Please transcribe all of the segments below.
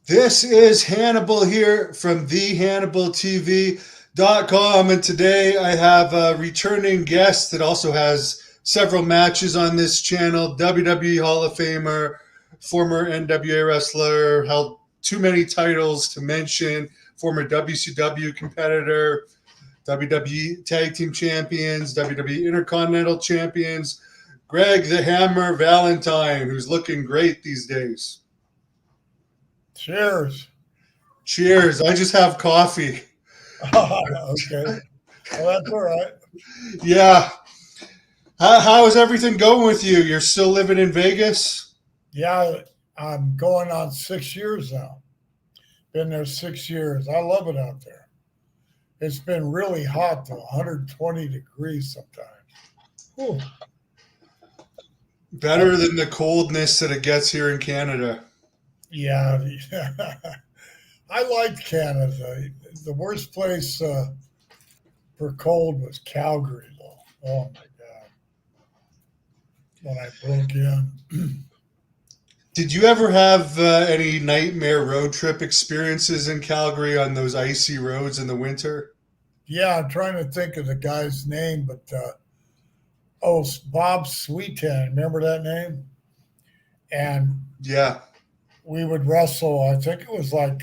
This is Hannibal here from thehannibaltv.com, and today I have a returning guest that also has several matches on this channel. WWE Hall of Famer, former NWA wrestler, held too many titles to mention, former WCW competitor, WWE Tag Team Champions, WWE Intercontinental Champions, Greg the Hammer Valentine, who's looking great these days. Cheers. Cheers. I just have coffee. Okay. Well, that's all right. Yeah. How is everything going with you? You're still living in Vegas? Yeah, I'm going on 6 years now. Been there 6 years. I love it out there. It's been really hot though, 120 degrees sometimes. Whew. Better than the coldness that it gets here in Canada. Yeah, I liked Canada. The worst place for cold was Calgary, though. Oh my God, when I broke in. Did you ever have any nightmare road trip experiences in Calgary on those icy roads in the winter? Yeah, I'm trying to think of the guy's name, but Bob Sweetan, remember that name? And Yeah. we would wrestle. I think it was like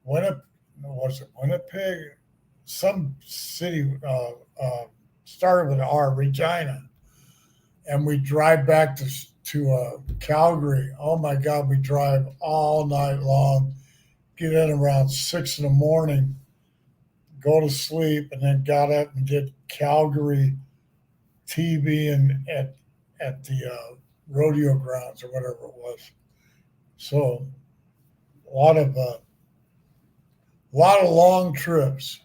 Winnipeg. Was it Winnipeg? Some city started with an R, Regina, and we drive back to Calgary. Oh my God, we drive all night long. Get in around 6 in the morning, go to sleep, and then got up and did Calgary TV and at the rodeo grounds or whatever it was. So a lot of long trips.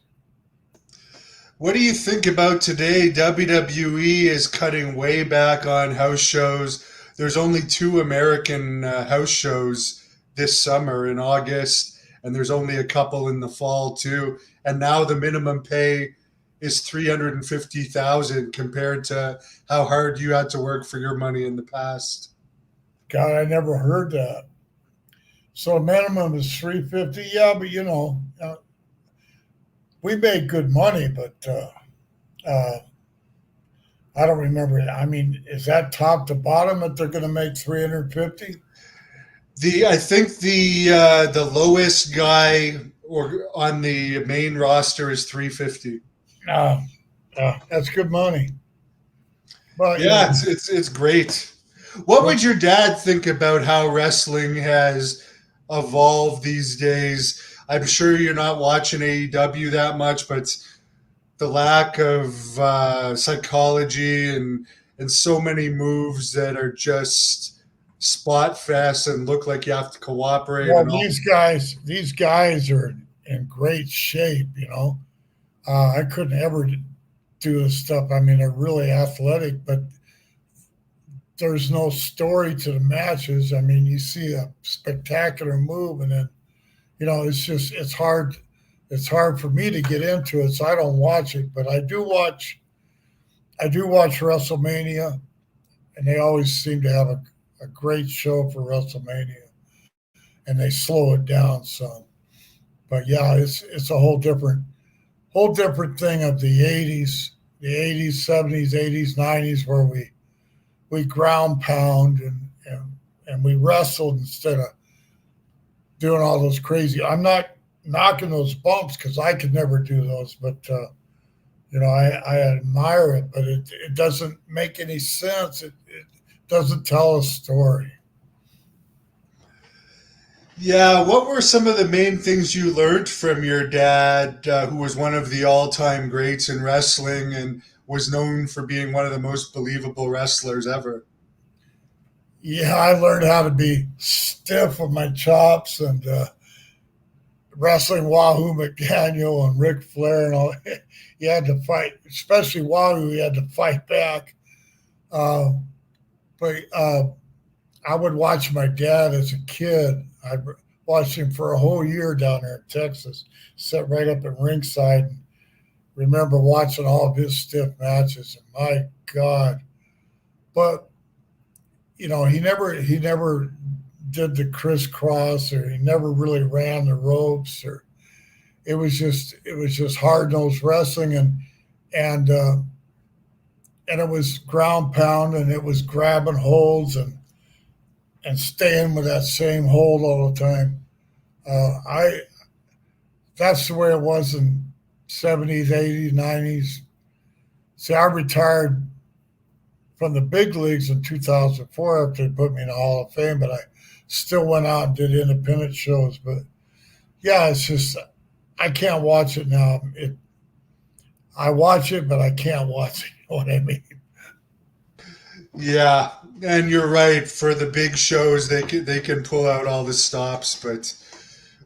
What do you think about today? WWE is cutting way back on house shows. There's only two American house shows this summer in August, and there's only a couple in the fall too. And now the minimum pay is 350,000 compared to how hard you had to work for your money in the past. God, I never heard that. So minimum is 350. Yeah, but we made good money, but uh, I don't remember it. I mean, is that top to bottom that they're going to make 350? I think the lowest guy or on the main roster is 350. No, that's good money. But Yeah, it's great. What but would your dad think about how wrestling has evolved these days? I'm sure you're not watching AEW that much, but the lack of psychology and so many moves that are just spot fest and look like you have to cooperate well, and all. these guys are in great shape. I couldn't ever do this stuff. I mean, they're really athletic, but there's no story to the matches. I mean, you see a spectacular move, and then it's hard. It's hard for me to get into it, so I don't watch it. But I do watch. I do watch WrestleMania, and they always seem to have a great show for WrestleMania, and they slow it down some. But yeah, it's a whole different thing of the '80s, '70s, '80s, '90s, where we ground pound and we wrestled instead of doing all those crazy. I'm not knocking those bumps because I could never do those, but I admire it, but it doesn't make any sense. It doesn't tell a story. Yeah, what were some of the main things you learned from your dad, who was one of the all-time greats in wrestling and was known for being one of the most believable wrestlers ever? Yeah, I learned how to be stiff with my chops and wrestling Wahoo McDaniel and Ric Flair and all. You had to fight, especially Wahoo. You had to fight back. Uh, but I would watch my dad as a kid. I watched him for a whole year down there in Texas. Sat right up at ringside and remember watching all of his stiff matches. And my God! But he never did the crisscross, or he never really ran the ropes, or it was just hard nosed wrestling, and it was ground pound, and it was grabbing holds and staying with that same hold all the time. I That's the way it was in '70s, '80s, '90s. See, I retired from the big leagues in 2004 after they put me in the Hall of Fame, but I still went out and did independent shows. But yeah, it's just I can't watch it now. I watch it, but I can't watch it. You know what I mean? Yeah, and you're right. For the big shows, they can pull out all the stops, but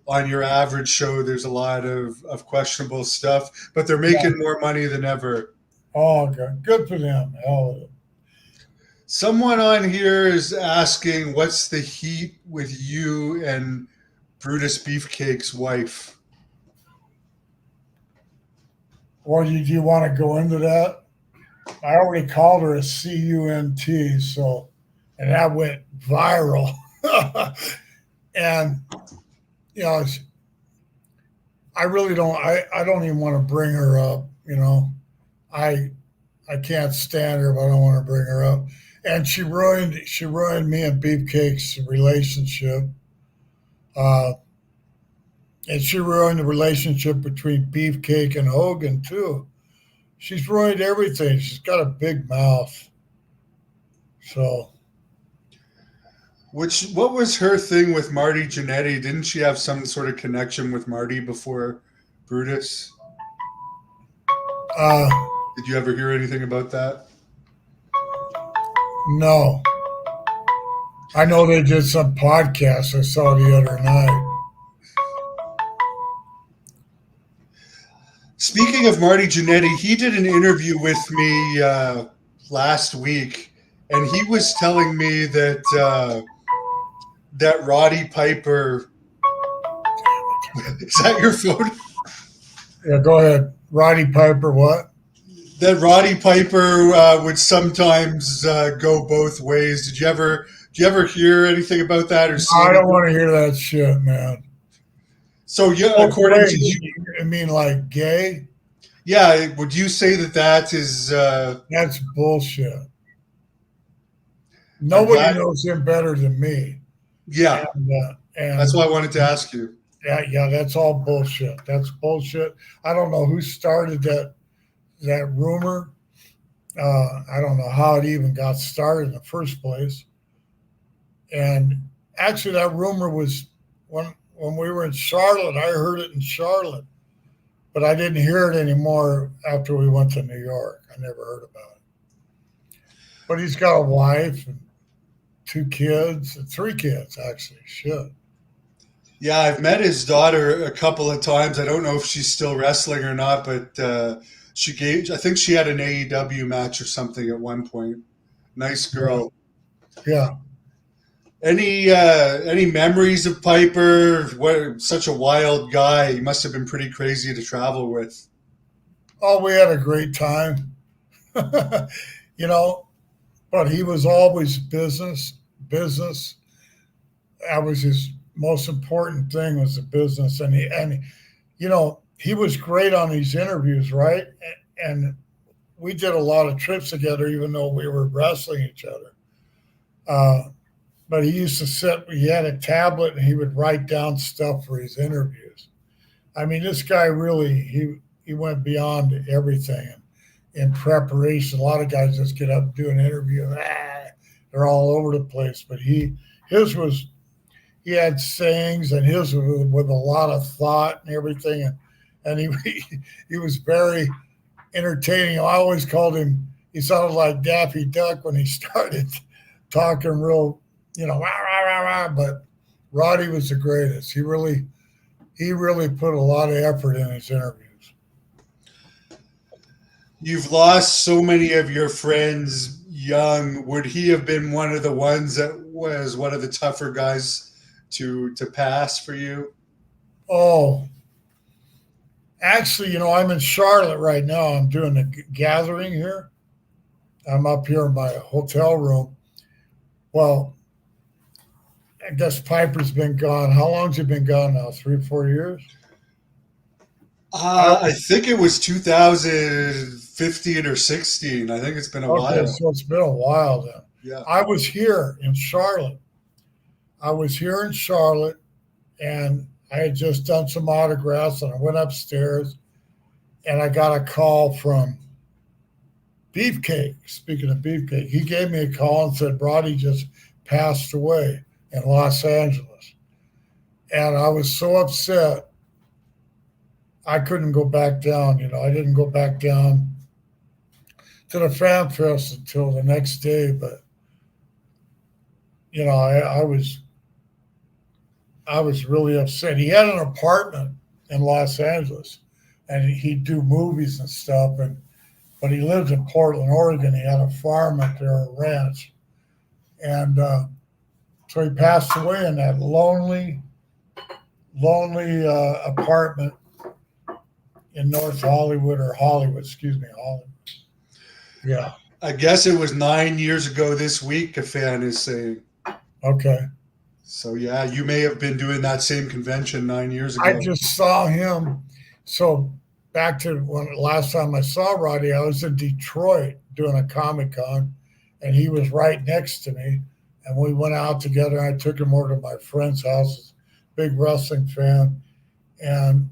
on your average show, there's a lot of questionable stuff. But they're Yeah. making more money than ever. Oh, good for them. Hell, Someone on here is asking, "What's the heat with you and Brutus Beefcake's wife?" or do you want to go into that? I already called her a CUNT, so and that went viral. And you know, I really don't. I don't even want to bring her up. You know, I I can't stand her, but I don't want to bring her up. And she ruined me and Beefcake's relationship. Uh, and she ruined the relationship between Beefcake and Hogan too. She's ruined everything. She's got a big mouth. So What was her thing with Marty Jannetty? Didn't she have some sort of connection with Marty before Brutus? uh, Did you ever hear anything about that? no, I know they did some podcast I saw the other night. Speaking of Marty Jannetty, he did an interview with me last week, and he was telling me that Roddy Piper. Is that your phone? Yeah, go ahead, Roddy Piper. What? That Roddy Piper would sometimes go both ways. Did you ever hear anything about that or see I don't anything? want to hear that shit, man. So yeah, Oh, according to wait, you, I mean, like gay? yeah, would you say that is? That's bullshit. I'm Nobody glad. knows him better than me. Yeah, And that's why I wanted to ask you. yeah, that's all bullshit. That's bullshit. I don't know who started that rumor. I don't know how it even got started in the first place. And actually, that rumor was when we were in Charlotte. I heard it in Charlotte, but I didn't hear it anymore after we went to New York. I never heard about it. But he's got a wife and 2 kids, 3 kids actually. Shit. Yeah, I've met his daughter a couple of times. I don't know if she's still wrestling or not, but I think she had an AEW match or something at one point. Nice Yeah. girl. Yeah. Any memories of Piper? What such a wild guy. He must have been pretty crazy to travel with. Oh, we had a great time. you know, but he was always business, business. That was his most important thing was the business. He was great on these interviews, right? And we did a lot of trips together, even though we were wrestling each other. But he used to he had a tablet and he would write down stuff for his interviews. I mean, this guy really, he went beyond everything in preparation. A lot of guys just get up, do an interview, and they're all over the place. But his was, he had sayings, and his was with a lot of thought and everything. And he was very entertaining. I always called him, he sounded like Daffy Duck when he started talking real, rah, rah, rah, rah. But Roddy was the greatest. He really put a lot of effort in his interviews. You've lost so many of your friends young. Would he have been one of the ones that was one of the tougher guys to pass for you? Oh, actually, I'm in Charlotte right now. I'm doing a gathering here. I'm up here in my hotel room. Well, I guess Piper's been gone. How long's he been gone now? 3 or 4 years? I think it was 2015 or 16. I think it's been a Okay, while. so it's been a while then. Yeah. I was here in Charlotte. And I had just done some autographs and I went upstairs and I got a call from Beefcake. Speaking of Beefcake, he gave me a call and said Roddy just passed away in Los Angeles. And I was so upset, I couldn't go back down. I didn't go back down to the fan fest until the next day. But, I was really upset. He had an apartment in Los Angeles and he'd do movies and stuff. But he lived in Portland, Oregon. He had a farm up there, a ranch. And so he passed away in that lonely apartment in North Hollywood, or Hollywood, Hollywood. Yeah. I guess it was 9 years ago this week, a fan is saying. Okay. So, yeah, you may have been doing that same convention 9 years ago. I just saw him. So back to when last time I saw Roddy, I was in Detroit doing a Comic-Con, and he was right next to me. And we went out together. I took him over to my friend's house, big wrestling fan. And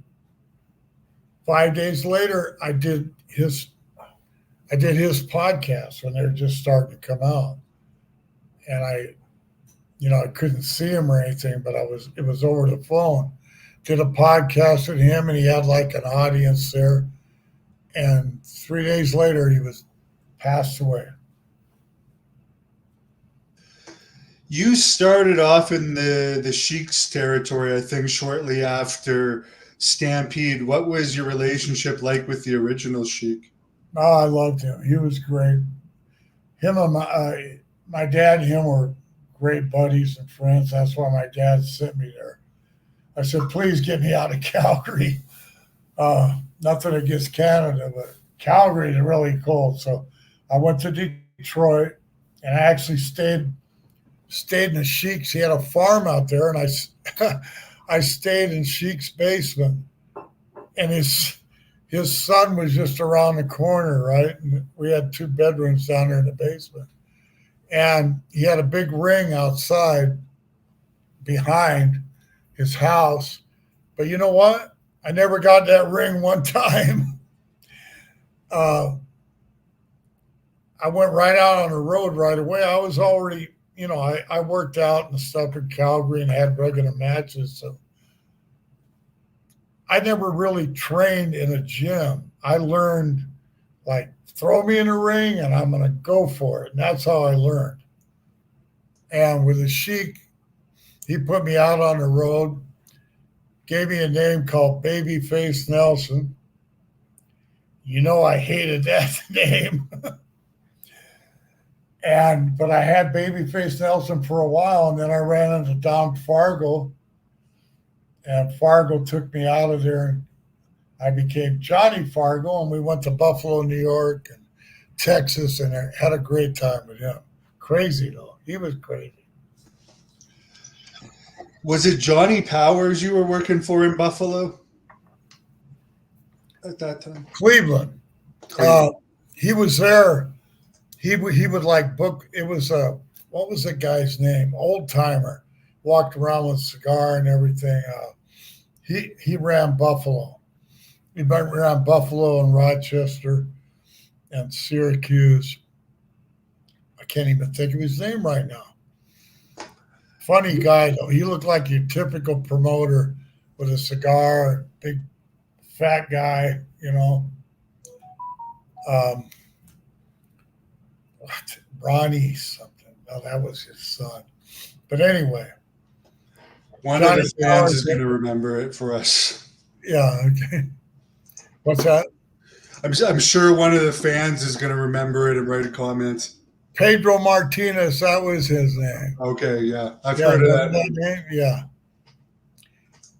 5 days later, I did his podcast when they were just starting to come out. And I couldn't see him or anything, but it was over the phone. Did a podcast with him and he had like an audience there. And 3 days later, he was passed away. You started off in the Sheik's territory, I think, shortly after Stampede. What was your relationship like with the original Sheik? Oh, I loved him. He was great. Him and my dad and him were great buddies and friends. That's why my dad sent me there. I said, please get me out of Calgary. Nothing against Canada, but Calgary is really cold. So I went to Detroit and I actually stayed in the Sheik's. He had a farm out there, and I stayed in Sheik's basement. And his son was just around the corner, right? And we had 2 bedrooms down there in the basement. And he had a big ring outside behind his house. But you know what? I never got that ring one time. I went right out on the road right away. I was already, I worked out and stuff in Calgary and had regular matches. So I never really trained in a gym. I learned, like, throw me in a ring and I'm going to go for it. And that's how I learned. And with the Sheik, he put me out on the road, gave me a name called Babyface Nelson. I hated that name. But I had Babyface Nelson for a while, and then I ran into Don Fargo, and Fargo took me out of there, and I became Johnny Fargo, and we went to Buffalo, New York, and Texas, and I had a great time with him. Crazy, though. He was crazy. Was it Johnny Powers you were working for in Buffalo at that time? Cleveland. He was there. He would like book. It was what was the guy's name? Old timer. Walked around with a cigar and everything. He ran Buffalo. He ran Buffalo and Rochester and Syracuse. I can't even think of his name right now. Funny guy though. He looked like your typical promoter with a cigar, big fat guy, Ronnie something. No, that was his son. But anyway. One of the fans is going to remember it for us. Yeah, okay. What's that? I'm sure one of the fans is going to remember it and write a comment. Pedro Martinez, that was his name. Okay, yeah. I've heard of that name. Yeah.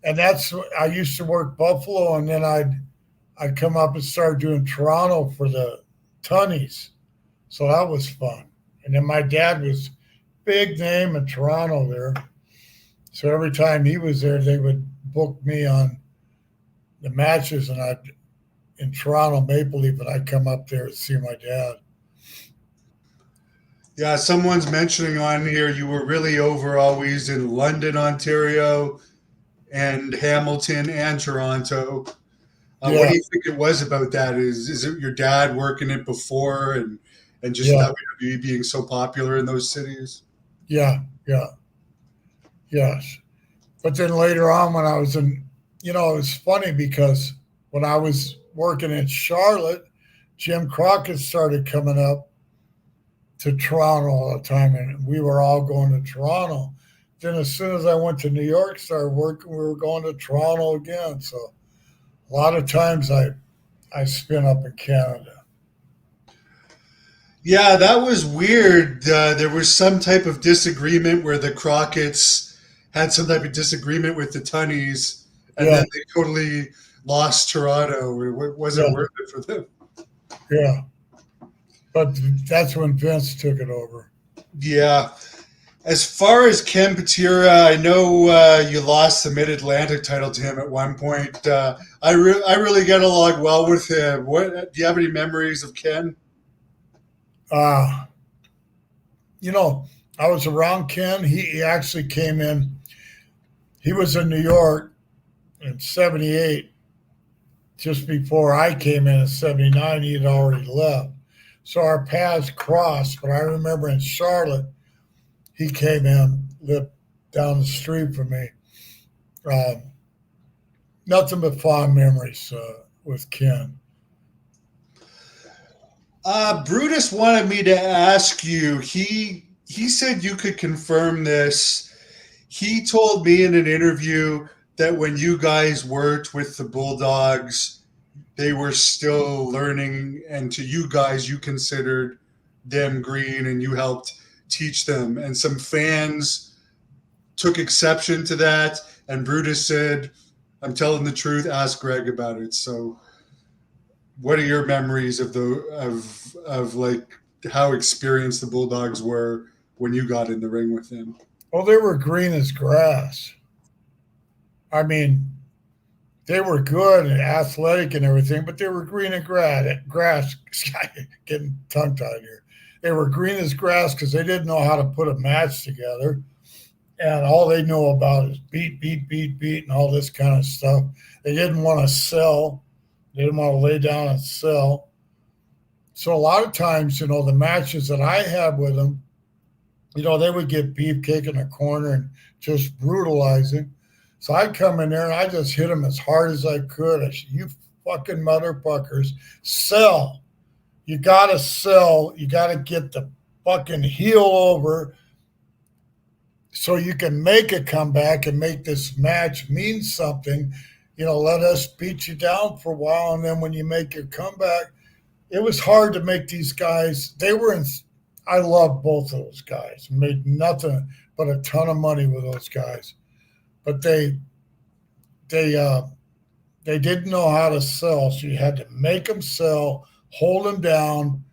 And I used to work Buffalo, and then I'd come up and start doing Toronto for the Tunnies. So that was fun. And then my dad was big name in Toronto there. So every time he was there, they would book me on the matches, and I'd in Toronto Maple Leaf, and I'd come up there to see my dad. Yeah, someone's mentioning on here you were really over always in London, Ontario, and Hamilton and Toronto. What Yeah, do you think it was about that? Is it your dad working it before and just yeah, WWE being so popular in those cities? yeah, yeah, yes. But then later on, when I was in, it was funny because when I was working in Charlotte, Jim Crockett started coming up to Toronto all the time, and we were all going to Toronto. Then as soon as I went to New York, started working, we were going to Toronto again. So a lot of times I spent up in Canada. Yeah, that was weird. There was some type of disagreement where the Crockett's had some type of disagreement with the Tunnies, and Yeah, then they totally lost Toronto. It wasn't yeah, worth it for them. yeah. But that's when Vince took it over. Yeah. As far as Ken Patera, I know you lost the Mid Atlantic title to him at one point. I really get along well with him. What do you have any memories of Ken? Uh, you know, I was around Ken. He actually came in. He was in New York in '78, just before I came in '79. He had already left. So our paths crossed. But I remember in Charlotte, he came in, lived down the street from me. Um, Nothing but fond memories with Ken. Brutus wanted me to ask you. He said you could confirm this. He told me in an interview that when you guys worked with the Bulldogs, they were still learning, and to you guys, you considered them green, and you helped teach them. And some fans took exception to that, and Brutus said, "I'm telling the truth. Ask Greg about it." So what are your memories of like how experienced the Bulldogs were when you got in the ring with them? Well, they were green as grass. I mean, they were good and athletic and everything, but they were green and grass. Getting tongue tied here. They were green as grass because they didn't know how to put a match together, and all they know about is beat, beat, beat, beat, and all this kind of stuff. They didn't want to sell. They didn't want to lay down and sell. So a lot of times, the matches that I had with them, they would get beefcake in the corner and just brutalizing. So I'd come in there and I just hit them as hard as I could. I said, "You fucking motherfuckers, sell. You gotta sell. You gotta get the fucking heel over so you can make a comeback and make this match mean something. Let us beat you down for a while, and then when you make your comeback." It was hard to make these guys. They were in. I love both of those guys. Made nothing but a ton of money with those guys, but they uh, they didn't know how to sell. So you had to make them sell, hold them down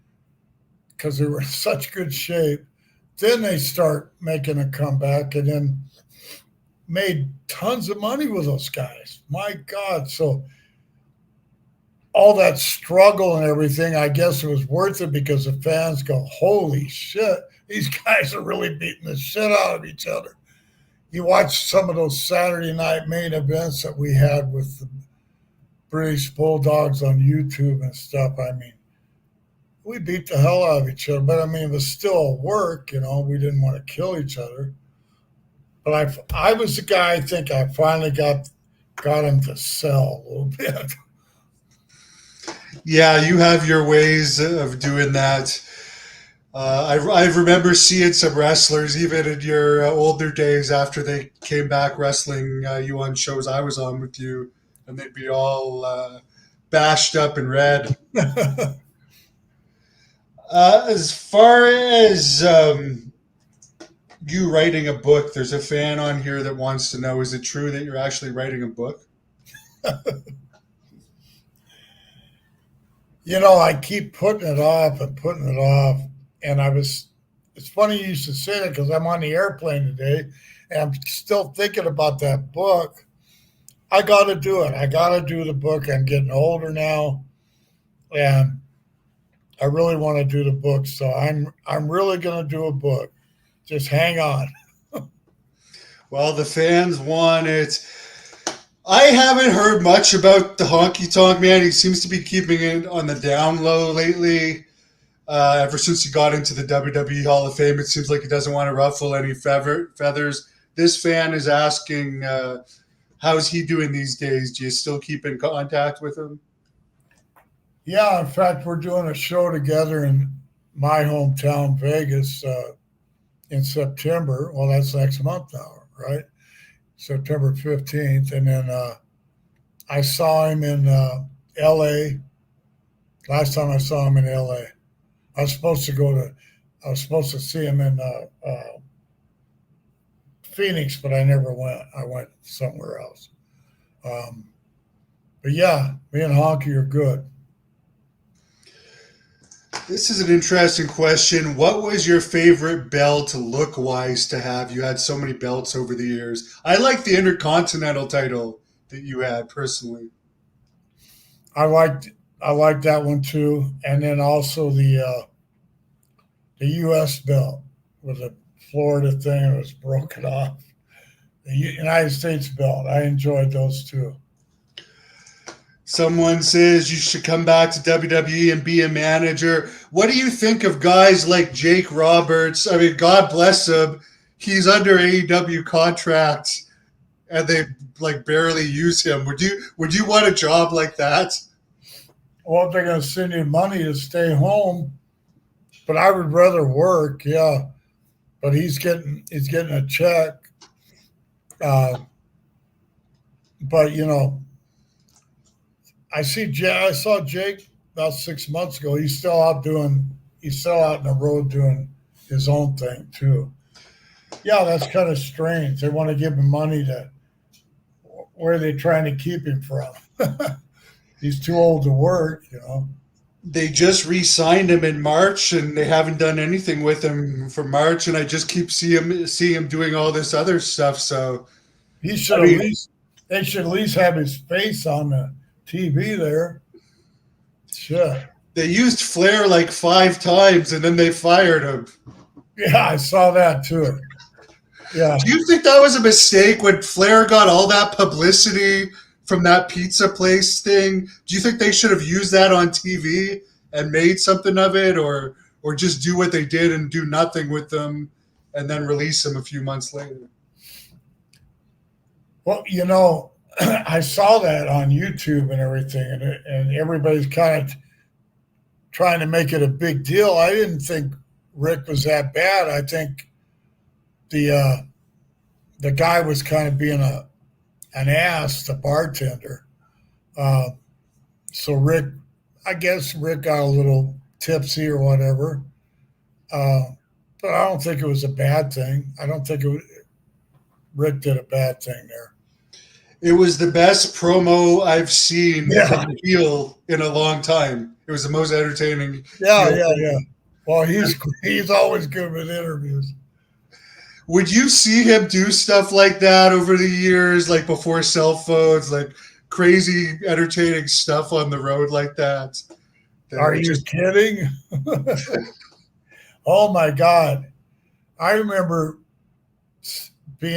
because they were in such good shape. Then they start making a comeback, and then made tons of money with those guys. My God! So all that struggle and everything, I guess it was worth it because the fans go, "Holy shit, these guys are really beating the shit out of each other." You watch some of those Saturday night main events that we had with the British Bulldogs on YouTube and stuff. I mean, we beat the hell out of each other, but I mean, it was still work. We didn't want to kill each other. But I was the guy. I think I finally got him to sell a little bit. Yeah, you have your ways of doing that. I remember seeing some wrestlers, even in your older days, after they came back wrestling you on shows I was on with you, and they'd be all bashed up and red. As far as you writing a book, there's a fan on here that wants to know: is it true that you're actually writing a book? I keep putting it off and putting it off. And I was it's funny you should say that because I'm on the airplane today and I'm still thinking about that book. I got to do it. I got to do the book. I'm getting older now, and I really want to do the book. So I'm really going to do a book. Just hang on. Well, the fans want it. I haven't heard much about the Honky Tonk Man. He seems to be keeping it on the down low lately. Ever since he got into the WWE Hall of Fame, it seems like he doesn't want to ruffle any feathers. This fan is asking, how's he doing these days? Do you still keep in contact with him? Yeah, in fact, we're doing a show together in my hometown, Vegas, in September. Well, that's next month now, right? September 15th. And then I saw him in LA. Last time I saw him in LA. I was supposed to see him in Phoenix, but I never went. I went somewhere else. But yeah, me and Honky are good. This is an interesting question. What was your favorite belt look-wise to have? You had so many belts over the years. I like the Intercontinental title that you had personally. I liked that one too, and then also the U.S. belt with a Florida thing that was broken off. The United States belt, I enjoyed those too. Someone says you should come back to WWE and be a manager. What do you think of guys like Jake Roberts? I mean, God bless him. He's under AEW contract, and they like barely use him. Would you want a job like that? Well, if they're going to send you money to stay home, but I would rather work. Yeah, but he's getting a check. But you know. I saw Jake about 6 months ago. He's still out in the road doing his own thing too. Yeah, that's kind of strange. They want to give him money to where are they trying to keep him from? He's too old to work, you know. They just re-signed him in March, and they haven't done anything with him for March. And I just keep see him doing all this other stuff. So they should at least have his face on the TV there. Sure. They used Flair like 5 times, and then they fired him. Yeah, I saw that too. Yeah. Do you think that was a mistake when Flair got all that publicity from that pizza place thing? Do you think they should have used that on TV and made something of it, or just do what they did and do nothing with them and then release them a few months later? Well, you know, I saw that on YouTube and everything, and everybody's kind of trying to make it a big deal. I didn't think Rick was that bad. I think the guy was kind of being an ass, the bartender. So I guess Rick got a little tipsy or whatever. But I don't think it was a bad thing. I don't think Rick did a bad thing there. It was the best promo I've seen from the heel in a long time. It was the most entertaining. Yeah. Well, he's always good with interviews. Would you see him do stuff like that over the years, like before cell phones, like crazy entertaining stuff on the road like that? Are you kidding? Oh my God. I remember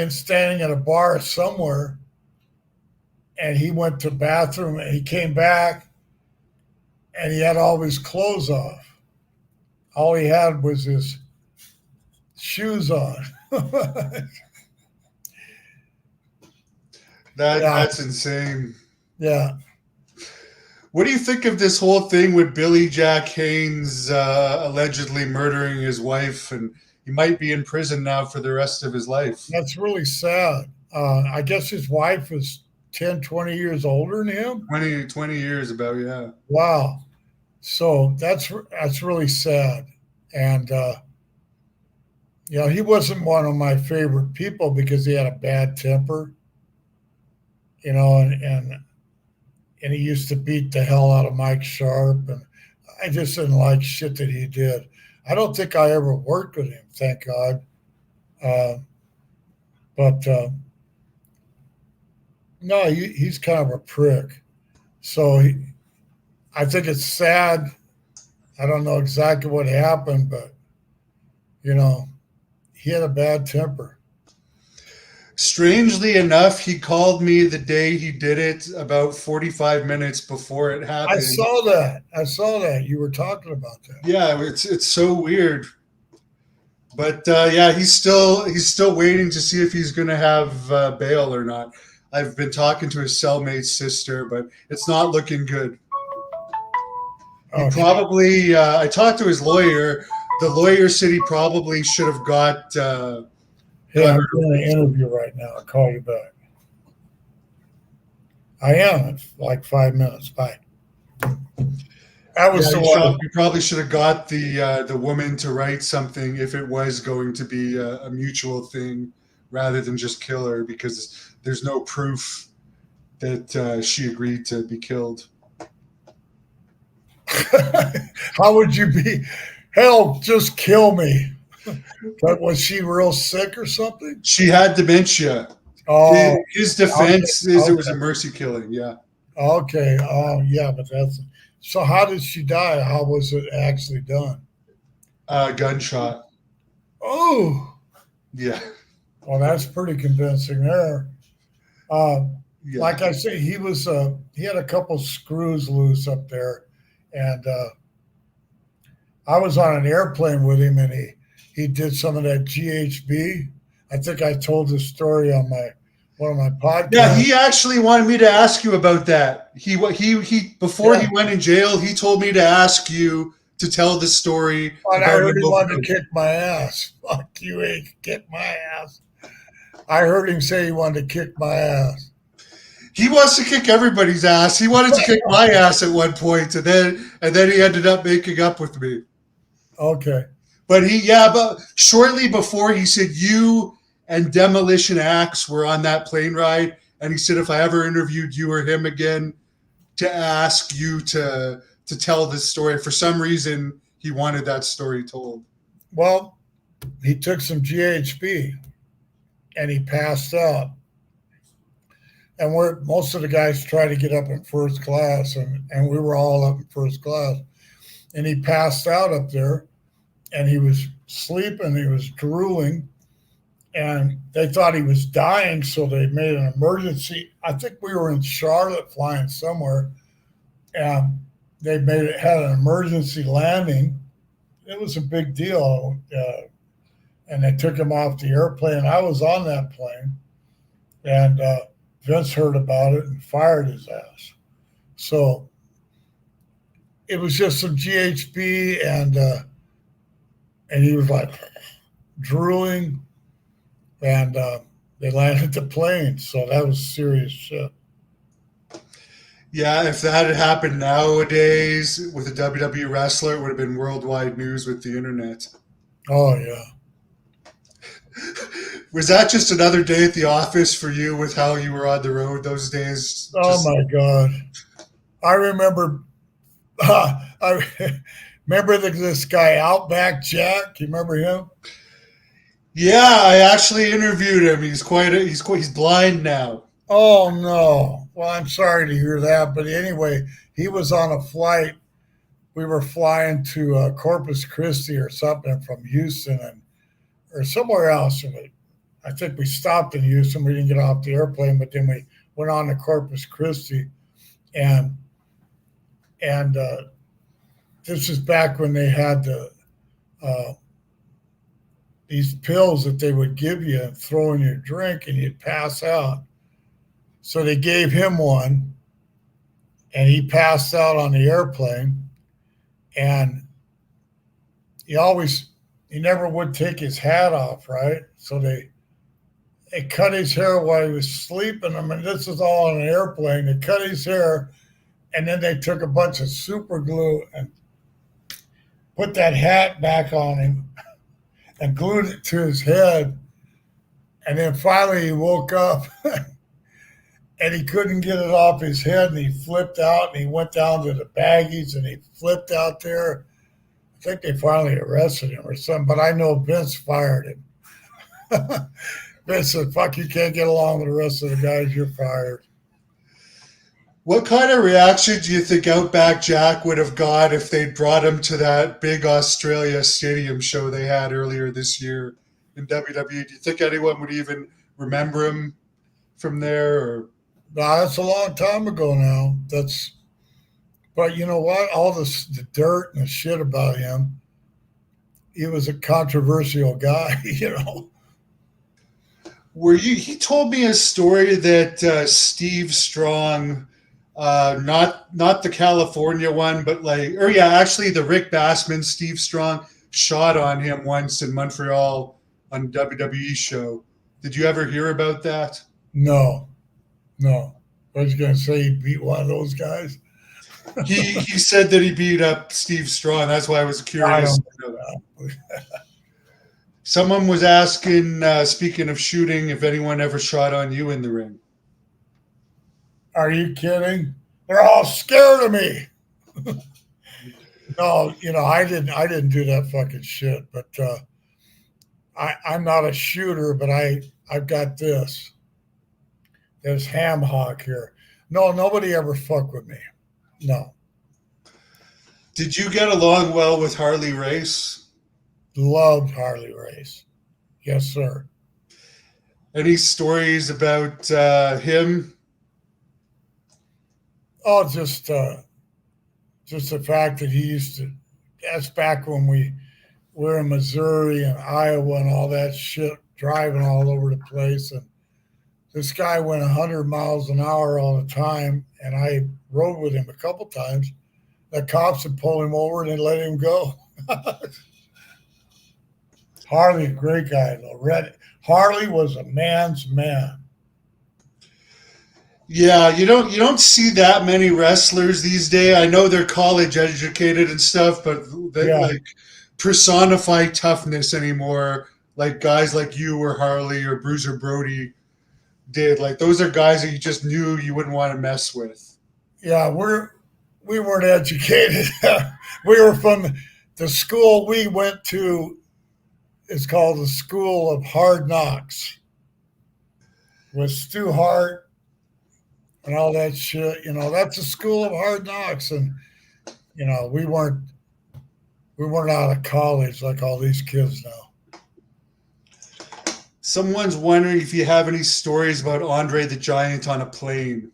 standing at a bar somewhere, and he went to the bathroom and he came back and he had all his clothes off. All he had was his shoes on. That's insane. Yeah. What do you think of this whole thing with Billy Jack Haynes allegedly murdering his wife, and he might be in prison now for the rest of his life? That's really sad. I guess his wife was 10, 20 years older than him? 20 years about, yeah. Wow. So that's really sad. And, he wasn't one of my favorite people because he had a bad temper, and he used to beat the hell out of Mike Sharp. And I just didn't like shit that he did. I don't think I ever worked with him, thank God. But no, he's kind of a prick. So I think it's sad. I don't know exactly what happened, but he had a bad temper. Strangely enough, he called me the day he did it, about 45 minutes before it I happened. saw that. I saw that. You were talking about that. Yeah, it's so weird. But yeah, he's still waiting to see if he's going to have bail or not. I've been talking to his cellmate's sister, but it's not looking good. He Oh, probably. I talked to his lawyer. The lawyer said he probably should have got. hey, I'm doing an interview right now. I'll call you back. I am. It's like 5 minutes. Bye. That was you probably should have got the woman to write something if it was going to be a mutual thing, rather than just kill her, because there's no proof that she agreed to be killed. How would you be? Hell, just kill me. But was she real sick or something? She had dementia. Oh, his defense is it was a mercy killing. Yeah. Okay. Oh, yeah, but that's so. How did she die? How was it actually done? Gunshot. Oh, Yeah. well, that's pretty convincing there. Yeah. Like I say, he had a couple screws loose up there, and I was on an airplane with him, and he did some of that GHB. I think I told this story on one of my podcasts. Yeah, he actually wanted me to ask you about that. He before he went in jail, he told me to ask you to tell the story. And I heard he wanted to kick my ass. Fuck you, ain't kick my ass. I heard him say he wanted to kick my ass. He wants to kick everybody's ass. He wanted to kick my ass at one point, and then he ended up making up with me. Okay. But but shortly before, he said you and Demolition Axe were on that plane ride, and he said if I ever interviewed you or him again, to ask you to tell this story. For some reason, he wanted that story told. Well, he took some GHB, and he passed out. And most of the guys try to get up in first class, and we were all up in first class. And he passed out up there, and he was sleeping, he was drooling, and they thought he was dying, so they made an emergency. I think we were in Charlotte flying somewhere, and they had an emergency landing. It was a big deal, and they took him off the airplane. I was on that plane, and Vince heard about it and fired his ass. So it was just some GHB, and he was like drooling, and they landed the plane. So that was serious shit. Yeah, if that had happened nowadays with a WWE wrestler, it would have been worldwide news with the internet. Oh, yeah. Was that just another day at the office for you with how you were on the road those days? Oh, my God. I remember this guy, Outback Jack. You remember him? Yeah, I actually interviewed him. He's blind now. Oh, no. Well, I'm sorry to hear that. But anyway, he was on a flight. We were flying to Corpus Christi or something from Houston or somewhere else. I think we stopped in Houston. We didn't get off the airplane, but then we went on to Corpus Christi. And this is back when they had these pills that they would give you and throw in your drink, and you'd pass out. So they gave him one, and he passed out on the airplane. And he never would take his hat off, right? So they cut his hair while he was sleeping. I mean, this is all on an airplane. They cut his hair, and then they took a bunch of super glue and put that hat back on him and glued it to his head. And then finally he woke up and he couldn't get it off his head, and he flipped out, and he went down to the baggies, and he flipped out there. I think they finally arrested him or something, but I know Vince fired him. Vince said, fuck, you can't get along with the rest of the guys, you're fired. What kind of reaction do you think Outback Jack would have got if they'd brought him to that big Australia stadium show they had earlier this year in WWE? Do you think anyone would even remember him from there? Or Now, that's a long time ago now. But you know what? All the dirt and the shit about him, he was a controversial guy, you know. were you? He told me a story that Steve Strong, not the California one, but or yeah, actually the Rick Bassman, Steve Strong shot on him once in Montreal on a WWE show. Did you ever hear about that? No, no. I was going to say he beat one of those guys. He said that he beat up Steve Strong. That's why I was I curious. don't know. Someone was asking, speaking of shooting, if anyone ever shot on you in the ring. Are you kidding? They're all scared of me. No, you know, I didn't do that fucking shit, but I'm not a shooter, but I've got this. There's ham hock here. No, nobody ever fucked with me. No. Did you get along well with Harley Race? Loved Harley Race. Yes, sir. Any stories about him? Oh, just the fact that he used to. That's back when we were in Missouri and Iowa and all that shit, driving all over the place. And this guy went 100 miles an hour all the time, and I rode with him a couple times. The cops would pull him over and they let him go. Harley, a great guy though. Harley was a man's man. Yeah, you don't see that many wrestlers these days. I know they're college educated and stuff, but they like personify toughness anymore. Like guys like you or Harley or Bruiser Brody did. Like those are guys that you just knew you wouldn't want to mess with. Yeah, we weren't educated. We were from the school we went to. Is called the School of Hard Knocks. With Stu Hart and all that shit. You know, that's a school of hard knocks. And, you know, we weren't out of college like all these kids now. Someone's wondering if you have any stories about Andre the Giant on a plane.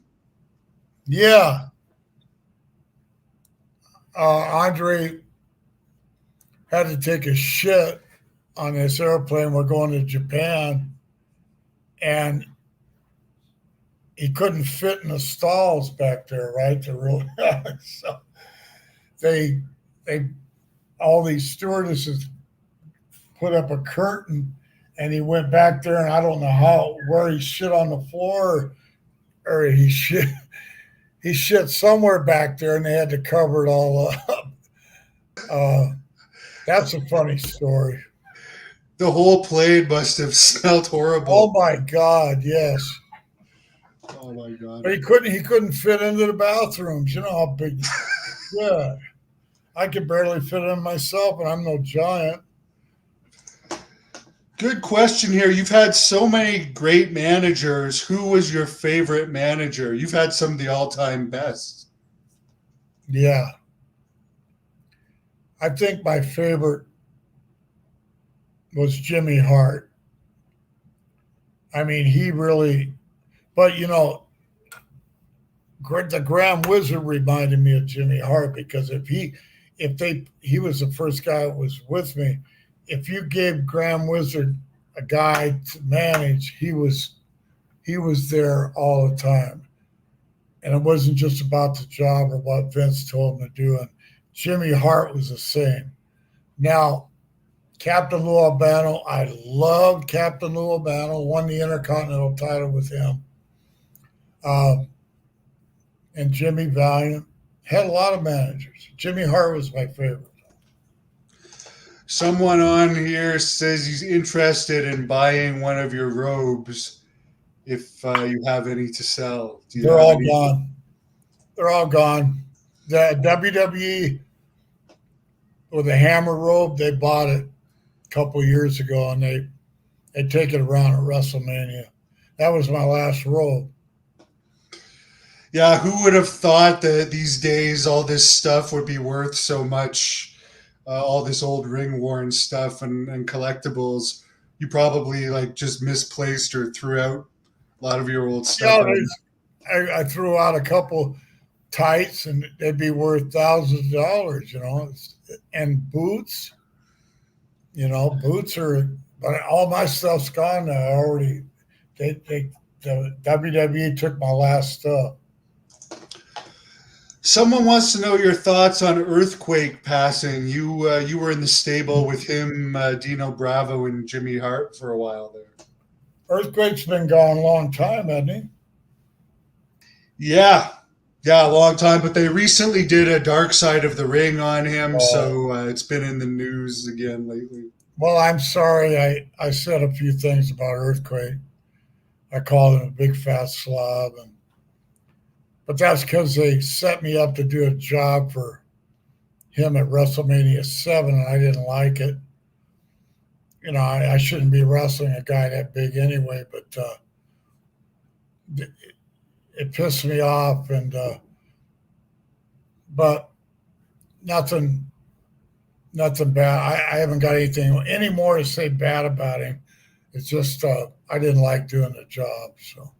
Yeah. Andre had to take a shit on this airplane. We're going to Japan. And he couldn't fit in the stalls back there, right? So they all these stewardesses put up a curtain, and he went back there, and I don't know where he shit on the floor, or he shit somewhere back there, and they had to cover it all up. That's a funny story. The whole plane must have smelled horrible. Oh my God, yes. Oh my God. But he couldn't fit into the bathrooms. You know how big. Yeah. I could barely fit in myself, and I'm no giant. Good question here. You've had so many great managers. Who was your favorite manager? You've had some of the all-time best. Yeah. I think my favorite was Jimmy Hart. I mean, he really, but you know, the Grand Wizard reminded me of Jimmy Hart, because he was the first guy that was with me. If you gave Grand Wizard a guy to manage, he was there all the time. And it wasn't just about the job or what Vince told him to do. And Jimmy Hart was the same. Now, Captain Lou Albano, I loved Captain Lou Albano, won the Intercontinental title with him. And Jimmy Valiant had a lot of managers. Jimmy Hart was my favorite. Someone on here says he's interested in buying one of your robes if you have any to sell. They're all gone. They're all gone. The WWE, with a hammer robe. They bought it a couple of years ago, and they take it around at WrestleMania. That was my last robe. Yeah, who would have thought that these days all this stuff would be worth so much? All this old ring worn stuff and collectibles. You probably like just misplaced or threw out a lot of your old stuff. I threw out a couple tights, and they'd be worth thousands of dollars, and boots. Boots are, but all my stuff's gone now. The WWE took my last stuff. Someone wants to know your thoughts on Earthquake passing. You were in the stable with him, Dino Bravo, and Jimmy Hart for a while there. Earthquake's been gone a long time, hasn't he? Yeah, a long time. But they recently did a Dark Side of the Ring on him, so it's been in the news again lately. Well, I'm sorry. I said a few things about Earthquake. I called him a big fat slob, but that's because they set me up to do a job for him at WrestleMania 7, and I didn't like it. I shouldn't be wrestling a guy that big anyway, but it pissed me off, but nothing bad. I haven't got anything any more to say bad about him. It's just I didn't like doing the job. So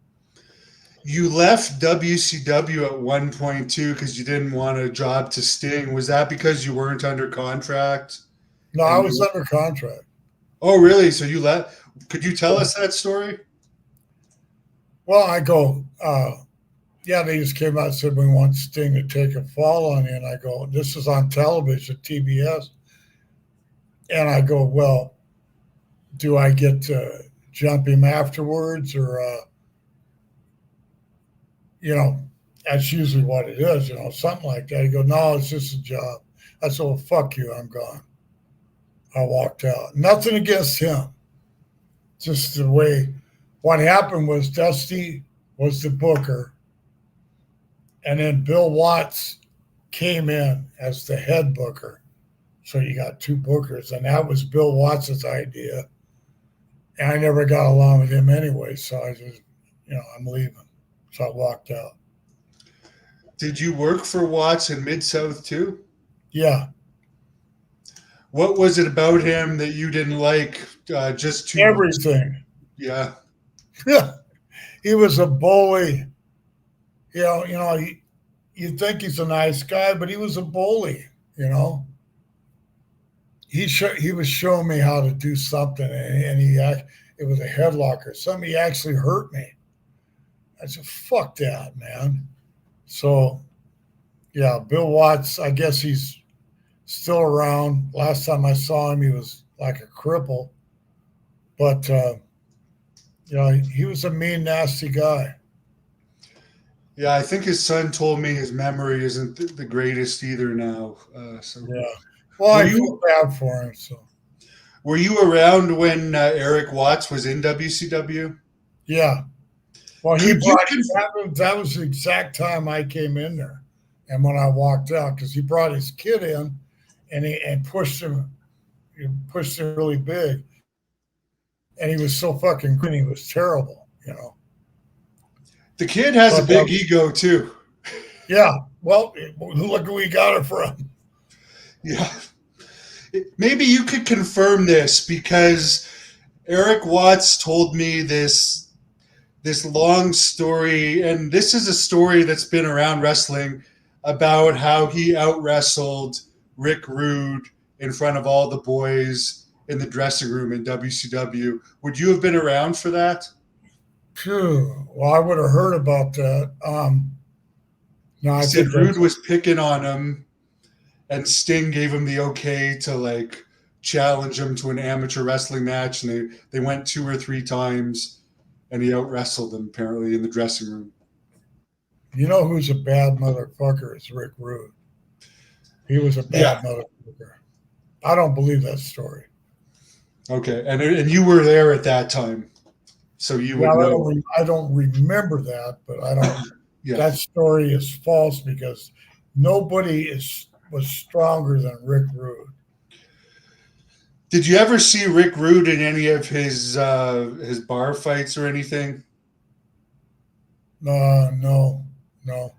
you left WCW at one point too because you didn't want a job to Sting. Was that because you weren't under contract? No, I was under contract. Oh, really? So you left? Could you tell us that story? Well, I go, yeah, they just came out and said, we want Sting to take a fall on you. And I go, this is on television, TBS. And I go, well, do I get to jump him afterwards? Or, that's usually what it is, something like that. He goes, no, it's just a job. I said, well, fuck you, I'm gone. I walked out. Nothing against him. Just the way what happened was Dusty was the booker. And then Bill Watts came in as the head booker. So you got two bookers. And that was Bill Watts' idea. And I never got along with him anyway. So I just, I'm leaving. So I walked out. Did you work for Watts in Mid-South too? Yeah. What was it about him that you didn't like? Just too everything. Yeah. He was a bully. You'd think he's a nice guy, but he was a bully, He was showing me how to do something, and it was a headlock or something. He actually hurt me. I said, fuck that, man. So, yeah, Bill Watts, I guess he's still around. Last time I saw him, he was like a cripple. But, he was a mean, nasty guy. Yeah, I think his son told me his memory isn't the greatest either now. Yeah. Well, I feel bad for him. So. Were you around when Eric Watts was in WCW? Yeah. Well, that was the exact time I came in there, and when I walked out, because he brought his kid in, and pushed him really big, and he was so fucking green. He was terrible, The kid has a big ego too. Yeah. Well, look who we got it from. Yeah. Maybe you could confirm this, because Eric Watts told me this long story, and this is a story that's been around wrestling about how he out-wrestled Rick Rude in front of all the boys in the dressing room in WCW. Would you have been around for that? Phew. Well, I would have heard about that. No, I said Rude was picking on him, and Sting gave him the okay to challenge him to an amateur wrestling match, and they went 2 or 3 times. And he out-wrestled him, apparently, in the dressing room. You know who's a bad motherfucker is Rick Rude. He was a bad motherfucker. I don't believe that story. Okay, and you were there at that time, so you would know. I don't remember that, but I don't. That story is false because nobody was stronger than Rick Rude. Did you ever see Rick Rude in any of his bar fights or anything? No, no.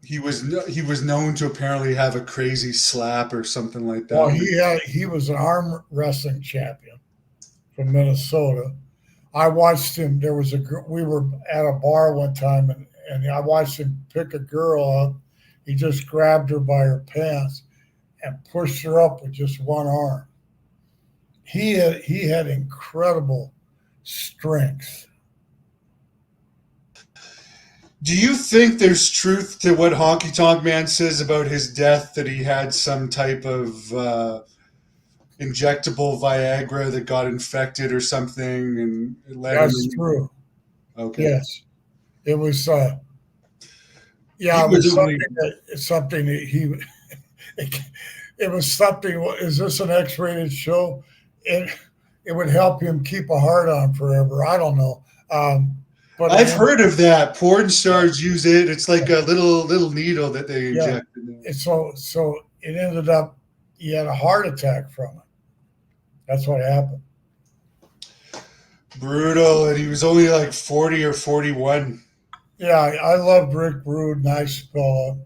He was known to apparently have a crazy slap or something like Well, that. he was an arm wrestling champion from Minnesota. I watched him. We were at a bar one time, and I watched him pick a girl up. He just grabbed her by her pants and pushed her up with just one arm. He had incredible strength. Do you think there's truth to what Honky Tonk Man says about his death, that he had some type of injectable Viagra that got infected or something and it led That's him? true. Okay. Yes, it was. He It was was only, something that he. It was something. Is this an X-rated show? It would help him keep a heart on forever. I don't know. But I've heard of that. Porn stars use it. It's like a little needle that they yeah, inject in there. so it ended up he had a heart attack from it. That's what happened. Brutal, and he was only like 40 or 41. Yeah, I loved Rick Rude, nice fella.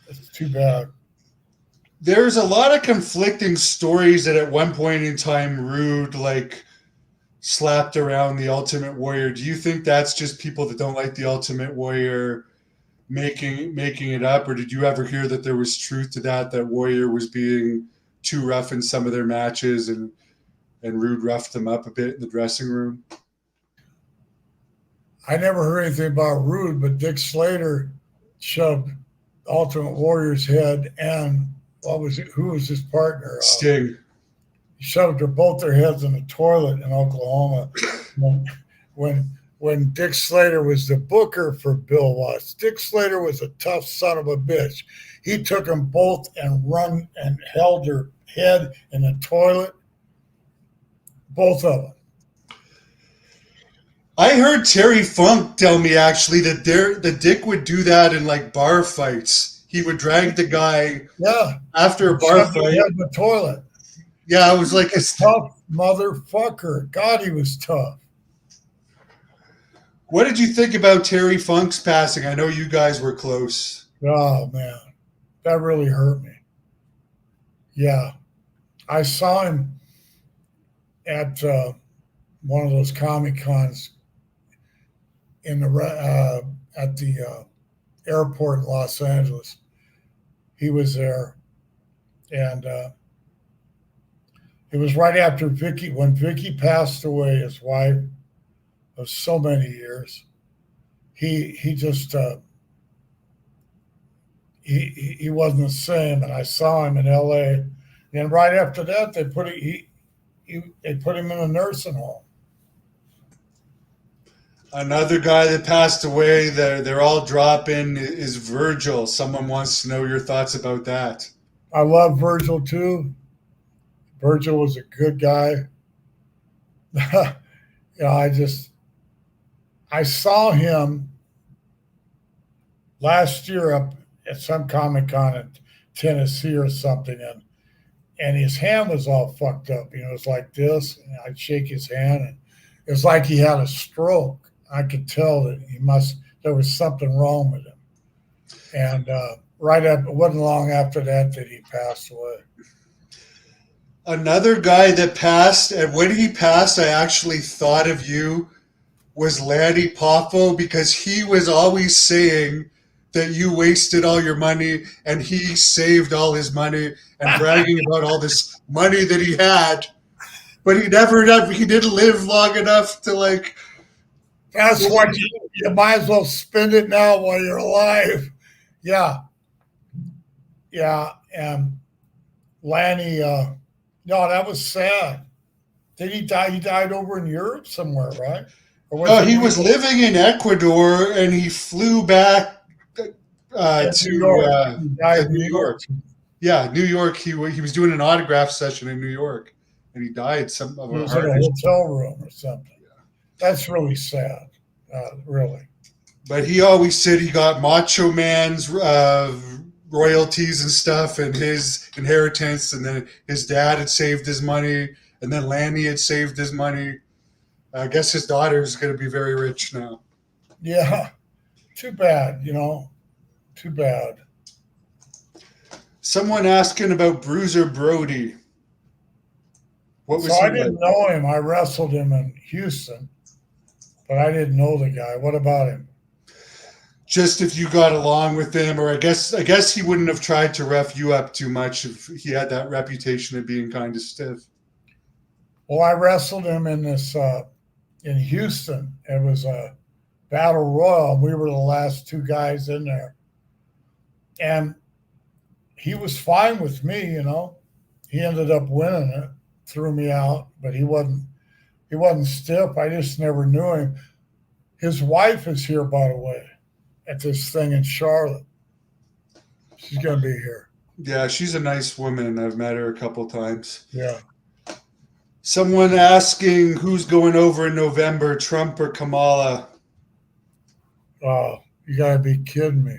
It's too bad. There's a lot of conflicting stories that at one point in time Rude like slapped around the Ultimate Warrior. Do you think that's just people that don't like the Ultimate Warrior making it up, or did you ever hear that there was truth to that Warrior was being too rough in some of their matches and Rude roughed them up a bit in the dressing room? I never heard anything about Rude, but Dick Slater shoved Ultimate Warrior's head and who was his partner? Sting. He shoved both their heads in the toilet in Oklahoma when Dick Slater was the booker for Bill Watts. Dick Slater was a tough son of a bitch. He took them both and held their head in the toilet, both of them. I heard Terry Funk tell me actually that the Dick would do that in like bar fights. He would drag the guy after a bar fight in the toilet. Yeah, I was like a tough motherfucker. God, he was tough. What did you think about Terry Funk's passing? I know you guys were close. Oh man, that really hurt me. Yeah, I saw him at one of those Comic Cons at the airport in Los Angeles. He was there, and it was right after when Vicky passed away, his wife of so many years. He just he wasn't the same, and I saw him in L.A. And right after that, they put him in a nursing home. Another guy that passed away, they're all dropping, is Virgil. Someone wants to know your thoughts about that. I love Virgil too. Virgil was a good guy. I saw him last year up at some Comic Con in Tennessee or something, and his hand was all fucked up. You know, it's like this, and I'd shake his hand, and it was like he had a stroke. I could tell that there was something wrong with him. And it wasn't long after that he passed away. Another guy that passed, and when he passed, I actually thought of you, was Lanny Poffo, because he was always saying that you wasted all your money and he saved all his money and bragging about all this money that he had, but he didn't live long enough to like. That's what you might as well spend it now while you're alive. Yeah. And Lanny, no, that was sad. Did he die? He died over in Europe somewhere, right? No, he was living in Ecuador and he flew back to New York. Yeah, New York. He was doing an autograph session in New York, and he died. He was in a hotel room or something. Yeah. That's really sad, really. But he always said he got Macho Man's royalties and stuff and his inheritance, and then his dad had saved his money, and then Lanny had saved his money. I guess his daughter's going to be very rich now. Yeah. Too bad, Too bad. Someone asking about Bruiser Brody. What was So he I didn't like? know him. I wrestled him in Houston, but I didn't know the guy. What about him? Just if you got along with him, or I guess he wouldn't have tried to rough you up too much if he had that reputation of being kind of stiff. Well, I wrestled him in this in Houston. It was a battle royal. We were the last two guys in there, and he was fine with me. He ended up winning it, threw me out, but he wasn't stiff. I just never knew him. His wife is here, by the way, at this thing in Charlotte. She's gonna be here. Yeah, she's a nice woman. I've met her a couple times. Yeah. Someone asking who's going over in November, Trump or Kamala? Oh, you gotta be kidding me.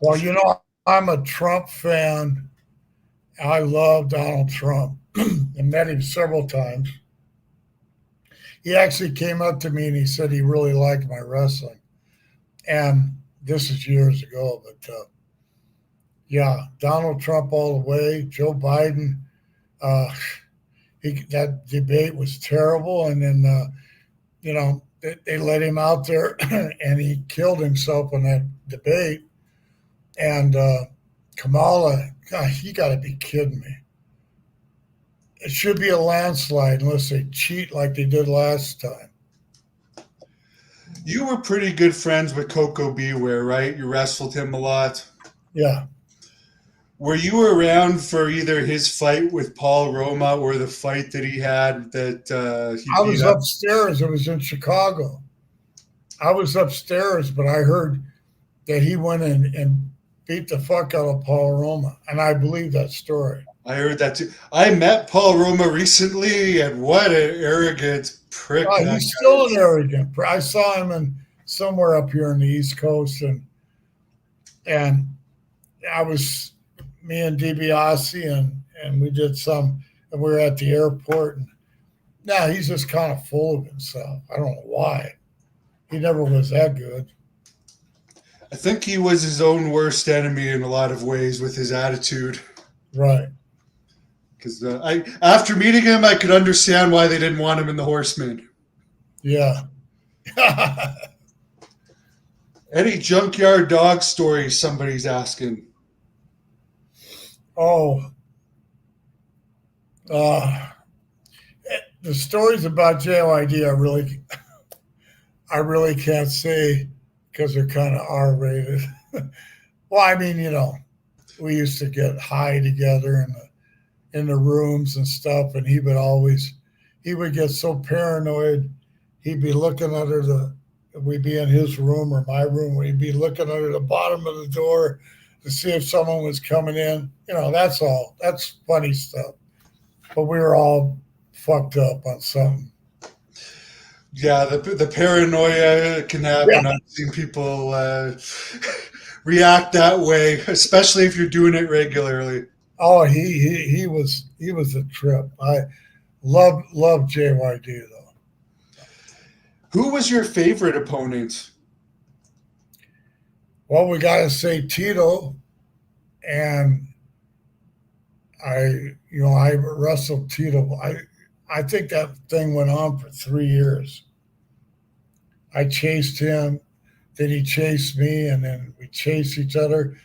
Well, I'm a Trump fan. I love Donald Trump. I met him several times. He actually came up to me and he said he really liked my wrestling. And this is years ago, but yeah, Donald Trump all the way. Joe Biden, that debate was terrible. And then, they let him out there and he killed himself in that debate. And Kamala, God, you got to be kidding me. It should be a landslide unless they cheat like they did last time. You were pretty good friends with Coco Beware, right? You wrestled him a lot. Yeah. Were you around for either his fight with Paul Roma or the fight that he had that he I was beat up? upstairs. It was in Chicago. I was upstairs, but I heard that he went in and beat the fuck out of Paul Roma. And I believe that story. I heard that too. I met Paul Roma recently, and what an arrogant prick. Oh, that he's guy still is. an arrogant. I saw him in somewhere up here in the East Coast, and I was me and DiBiase, and we did some, and we were at the airport. And now he's just kind of full of himself. I don't know why. He never was that good. I think he was his own worst enemy in a lot of ways with his attitude. Right. Because after meeting him, I could understand why they didn't want him in the Horsemen. Yeah. Any junkyard dog stories somebody's asking? Oh. The stories about JYD, I really can't say because they're kind of R-rated. Well, I mean, we used to get high together in the rooms and stuff, and he would get so paranoid. He'd be looking under we'd be in his room or my room, we'd be looking under the bottom of the door to see if someone was coming in. That's all. That's funny stuff. But we were all fucked up on something. Yeah, the paranoia can happen. Yeah. I've seen people react that way, especially if you're doing it regularly. Oh, he was a trip. I love JYD though. Who was your favorite opponent? Well, we got to say Tito, and I wrestled Tito. I think that thing went on for 3 years. I chased him, then he chased me, and then we chased each other.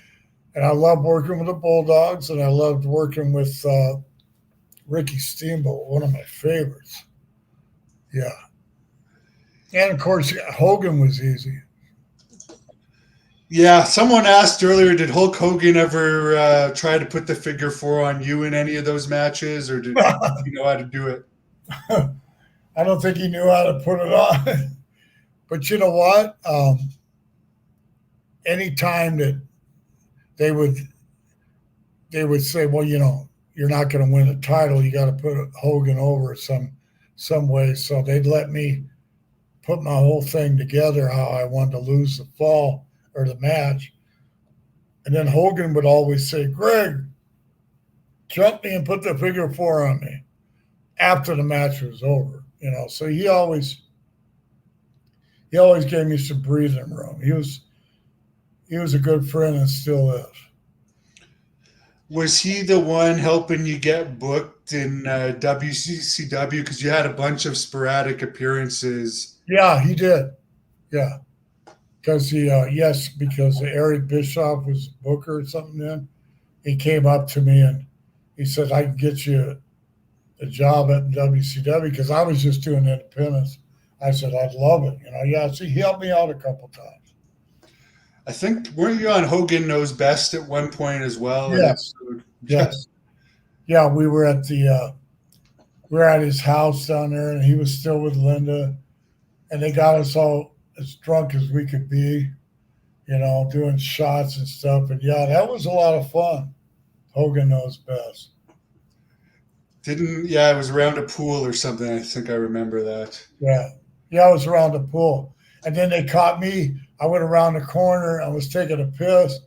And I loved working with the Bulldogs, and I loved working with Ricky Steamboat, one of my favorites. Yeah. And, of course, Hogan was easy. Yeah, someone asked earlier, did Hulk Hogan ever try to put the figure four on you in any of those matches, or did you know how to do it? I don't think he knew how to put it on. But you know what? Anytime that they would say, well, you're not going to win a title, you got to put Hogan over some way. So they'd let me put my whole thing together, how I wanted to lose the fall or the match. And then Hogan would always say, Greg, jump me and put the figure four on me after the match was over. So he always gave me some breathing room. He was a good friend and still is. Was he the one helping you get booked in WCCW? Because you had a bunch of sporadic appearances. Yeah, he did. Yeah. Because because Eric Bischoff was Booker or something then. He came up to me and he said, I can get you a job at WCW because I was just doing independence. I said, I'd love it. So he helped me out a couple times. I think, weren't you on Hogan Knows Best at one point as well? Yes. Yes. Yeah, we were at his house down there and he was still with Linda. And they got us all as drunk as we could be, doing shots and stuff. And yeah, that was a lot of fun. Hogan Knows Best. It was around a pool or something. I think I remember that. Yeah. Yeah, it was around the pool. And then they caught me. I went around the corner. I was taking a piss.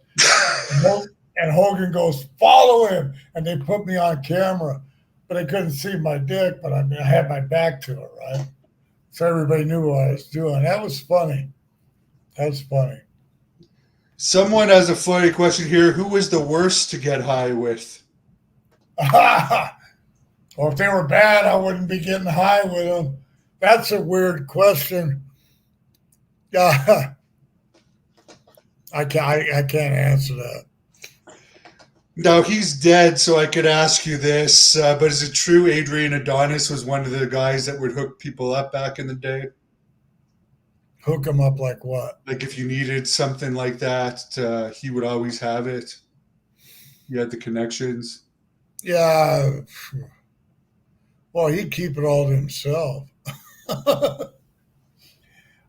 And Hogan goes, follow him. And they put me on camera. But I couldn't see my dick, but I had my back to it, right? So everybody knew what I was doing. That was funny. Someone has a funny question here. Who was the worst to get high with? Well, if they were bad, I wouldn't be getting high with them. That's a weird question. I can't answer that. Now, he's dead, so I could ask you this, but is it true Adrian Adonis was one of the guys that would hook people up back in the day? Hook them up like what? Like if you needed something like that, he would always have it. He had the connections. Yeah. Well, he'd keep it all to himself.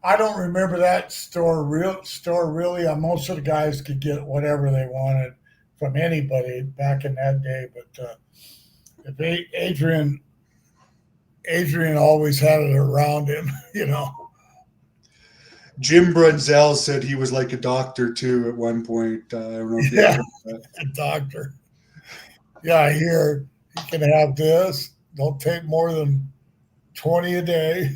I don't remember that store really. Most of the guys could get whatever they wanted from anybody back in that day. But if Adrian always had it around him, Jim Brunzell said he was like a doctor too at one point. I don't know if you heard that. A doctor. Yeah, I hear you can have this. Don't take more than 20 a day.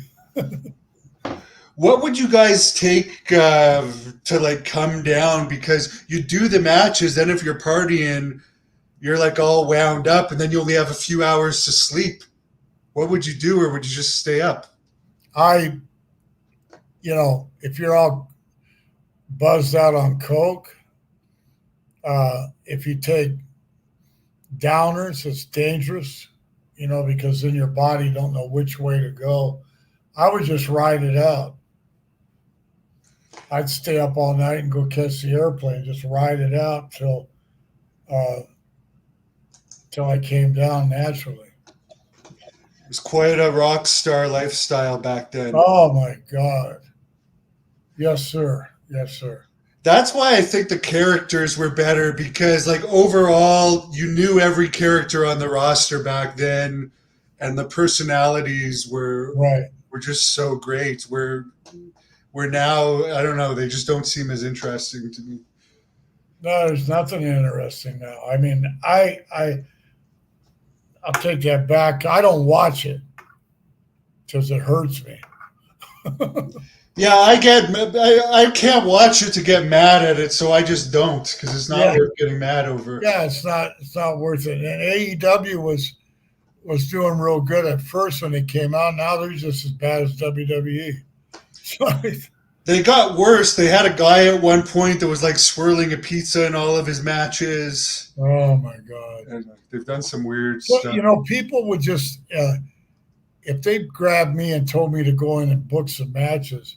What would you guys take to like come down? Because you do the matches, then if you're partying, you're like all wound up, and then you only have a few hours to sleep. What would you do, or would you just stay up? If you're all buzzed out on coke, if you take downers, it's dangerous, because then your body don't know which way to go. I would just ride it out. I'd stay up all night and go catch the airplane, just ride it out till I came down naturally. It was quite a rock star lifestyle back then. Oh my God. Yes, sir. Yes, sir. That's why I think the characters were better, because like overall you knew every character on the roster back then, and the personalities were just so great. Where now, I don't know, they just don't seem as interesting to me. No, there's nothing interesting now. I mean, I'll take that back. I don't watch it because it hurts me. Yeah, I can't watch it to get mad at it, so I just don't, because it's not worth getting mad over. Yeah, it's not worth it. And AEW was doing real good at first when it came out. Now they're just as bad as WWE. They got worse. They had a guy at one point that was like swirling a pizza in all of his matches. Oh my God! And they've done some weird stuff. People would just if they grabbed me and told me to go in and book some matches,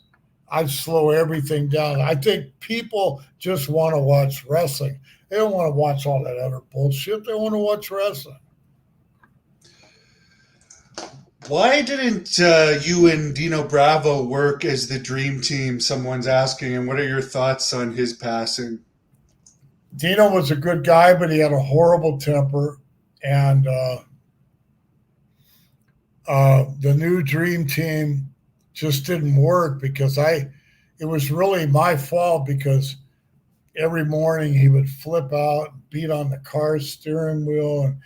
I'd slow everything down. I think people just want to watch wrestling. They don't want to watch all that other bullshit. They want to watch wrestling. Why didn't you and Dino Bravo work as the Dream Team? Someone's asking, and what are your thoughts on his passing? Dino was a good guy, but he had a horrible temper, and the new Dream Team just didn't work because it was really my fault, because every morning he would flip out, beat on the car steering wheel, and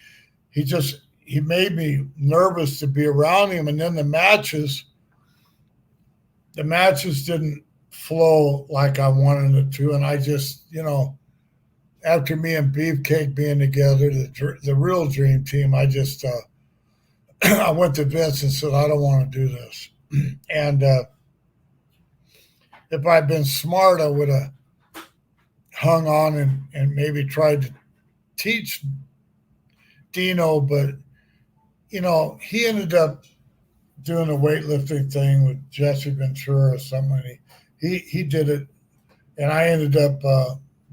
he made me nervous to be around him. And then the matches didn't flow like I wanted it to, and I just, after me and Beefcake being together, the real dream team, I just I went to Vince and said, I don't want to do this. And if I'd been smart, I would have hung on and maybe tried to teach Dino, but he ended up doing a weightlifting thing with Jesse Ventura or somebody. He did it, and I ended up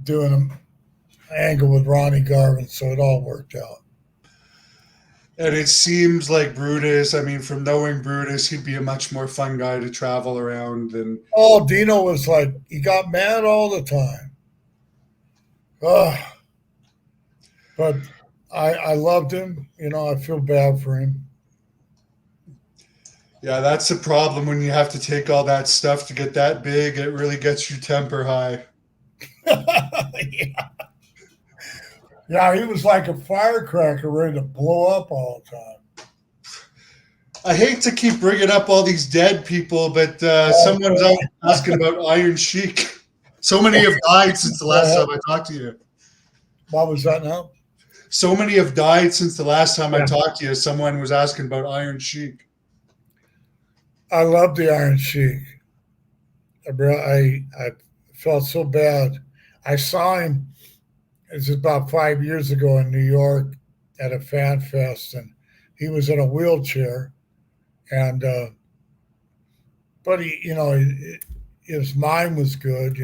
doing an angle with Ronnie Garvin, so it all worked out. And it seems like Brutus, I mean, from knowing Brutus, he'd be a much more fun guy to travel around than. Oh, Dino was like, he got mad all the time. But I loved him. I feel bad for him. Yeah, that's the problem when you have to take all that stuff to get that big. It really gets your temper high. Yeah. Yeah, he was like a firecracker ready to blow up all the time. I hate to keep bringing up all these dead people, but someone's out asking about Iron Sheik. So many have died since the last time I talked to you. What was that now? So many have died since the last time I talked to you. Someone was asking about Iron Sheik. I love the Iron Sheik. I felt so bad. I saw him. It was about 5 years ago in New York at a fan fest, and he was in a wheelchair. And but his mind was good.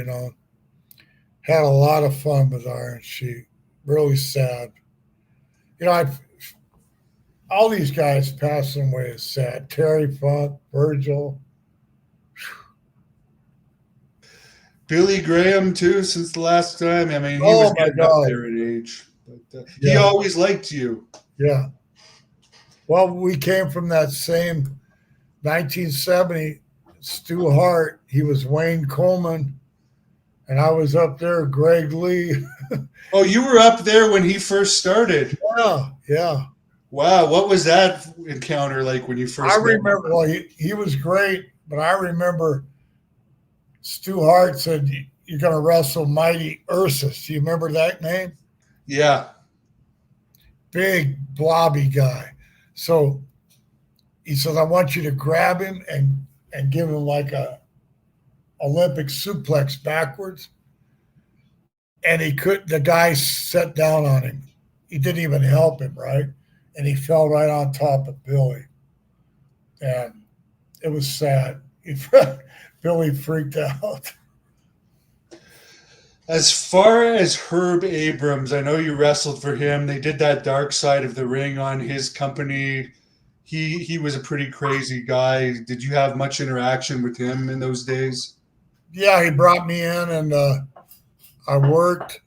Had a lot of fun with Iron Sheik. Really sad. All these guys passing away is sad. Terry Funk, Virgil. Billy Graham, too, since the last time. I mean, he was getting up there in age. But he always liked you. Yeah. Well, we came from that same 1970. Stu Hart, he was Wayne Coleman, and I was up there, Greg Lee. Oh, you were up there when he first started. Yeah. Wow, what was that encounter like when you first? I remember. Well, he was great, but I remember Stu Hart said, "You're going to wrestle Mighty Ursus." Do you remember that name? Yeah. Big blobby guy. So he says, "I want you to grab him and give him like a Olympic suplex backwards." And the guy sat down on him. He didn't even help him, right? And he fell right on top of Billy. And it was sad. Billy freaked out. As far as Herb Abrams, I know you wrestled for him. They did that dark side of the ring on his company. He was a pretty crazy guy. Did you have much interaction with him in those days? Yeah, he brought me in and I worked,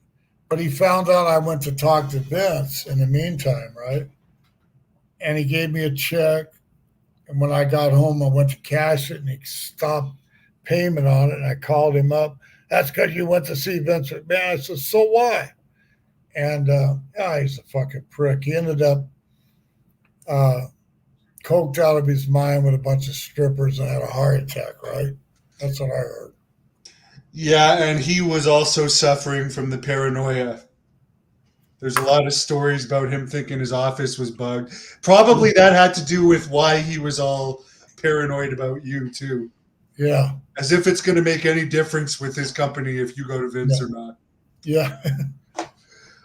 but he found out I went to talk to Vince in the meantime, right? And he gave me a check. And when I got home, I went to cash it and he stopped payment on it. And I called him up. That's because you went to see Vince McMahon. I said, so why? And he's a fucking prick. He ended up coked out of his mind with a bunch of strippers and had a heart attack, right? That's what I heard. Yeah, and he was also suffering from the paranoia. There's a lot of stories about him thinking his office was bugged. Probably that had to do with why he was all paranoid about you, too. Yeah. As if it's going to make any difference with his company if you go to Vince or not. Yeah.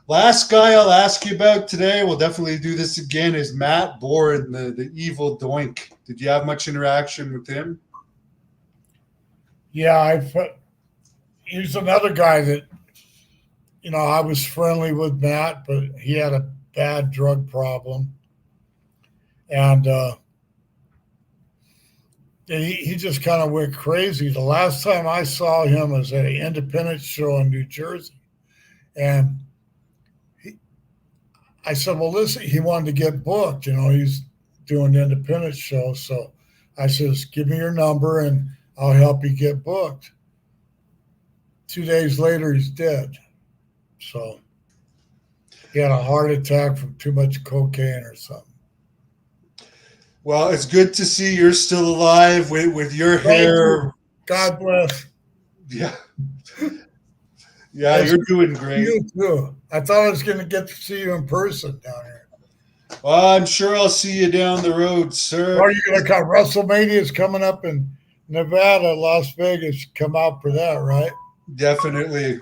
Last guy I'll ask you about today, we'll definitely do this again, is Matt Bourne, the evil doink. Did you have much interaction with him? Yeah, he's another guy that, I was friendly with Matt, but he had a bad drug problem. And he just kind of went crazy. The last time I saw him was at an independent show in New Jersey. And I said, well, listen, he wanted to get booked. He's doing an independent show. So I says, give me your number and I'll help you get booked. 2 days later, he's dead. So he had a heart attack from too much cocaine or something. Well, it's good to see you're still alive with your Thank hair. you. God bless. Yeah. Yeah, That's you're doing great. you too. I thought I was going to get to see you in person down here. Well, I'm sure I'll see you down the road, sir. Are you going to come? WrestleMania is coming up in Nevada, Las Vegas. Come out for that, right? Definitely.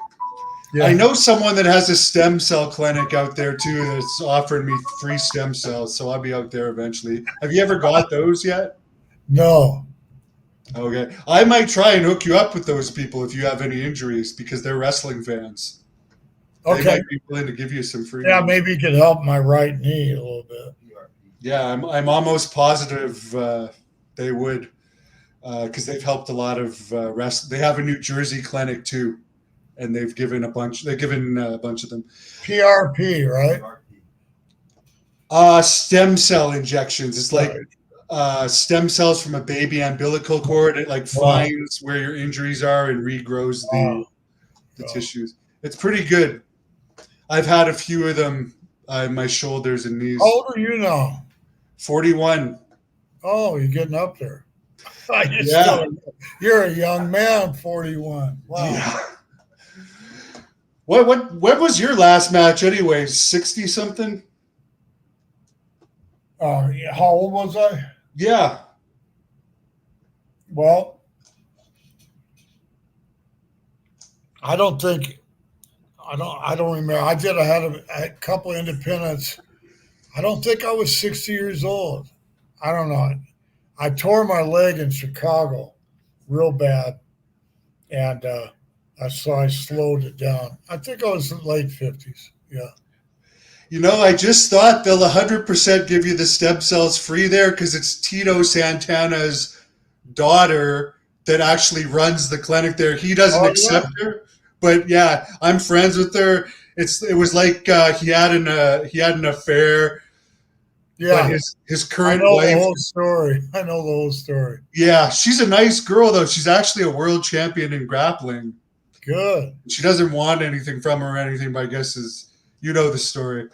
Yeah. I know someone that has a stem cell clinic out there too that's offering me free stem cells, so I'll be out there eventually. Have you ever got those yet? No. Okay. I might try and hook you up with those people if you have any injuries because they're wrestling fans. They Okay. might be willing to give you some free. Yeah, maybe you could help my right knee a little bit. Yeah, I'm almost positive they would because they've helped a lot of They have a New Jersey clinic too, and they've given a bunch. They've given a bunch of them PRP, right? stem cell injections. It's like stem cells from a baby umbilical cord. It like finds where your injuries are and regrows the tissues. It's pretty good. I've had a few of them in my shoulders and knees. How old are you now? 41. Oh, you're getting up there. Yeah. You're a young man, 41. Wow. Yeah. What was your last match anyway? 60 something? How old was I? Yeah. Well, I don't remember. I had a couple of independents. I don't think I was 60 years old. I don't know. I tore my leg in Chicago real bad, and so I slowed it down. I think I was in late 50s. Yeah. You know, I just thought they'll 100% give you the stem cells free there because it's Tito Santana's daughter that actually runs the clinic there. He doesn't accept her, but yeah, I'm friends with her. It was like he had an affair. Yeah, but his current I know wife. the whole story. I know the whole story. Yeah, she's a nice girl though. She's actually a world champion in grappling. Good. She doesn't want anything from her or anything, but I guess you know the story.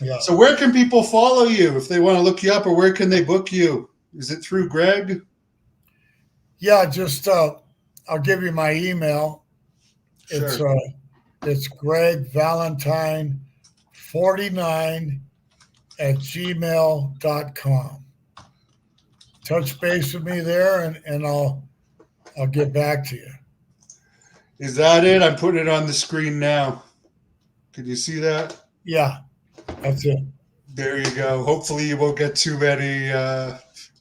Yeah. So where can people follow you if they want to look you up, or where can they book you? Is it through Greg? Yeah, just I'll give you my email. Sure. It's Greg Valentine 49@gmail.com. Touch base with me there, and I'll get back to you. Is that it? I'm putting it on the screen now. Can you see that? Yeah, that's it. There you go. Hopefully you won't get too many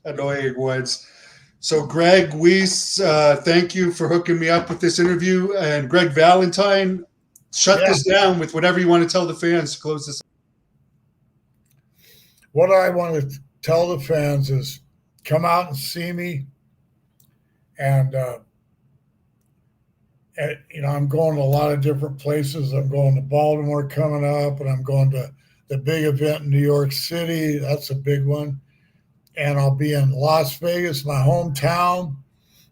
annoying ones. So Greg Weiss, thank you for hooking me up with this interview. And Greg Valentine, shut this down with whatever you want to tell the fans to close this. What I want to tell the fans is come out and see me. And, I'm going to a lot of different places. I'm going to Baltimore coming up, and I'm going to the big event in New York City. That's a big one. And I'll be in Las Vegas, my hometown.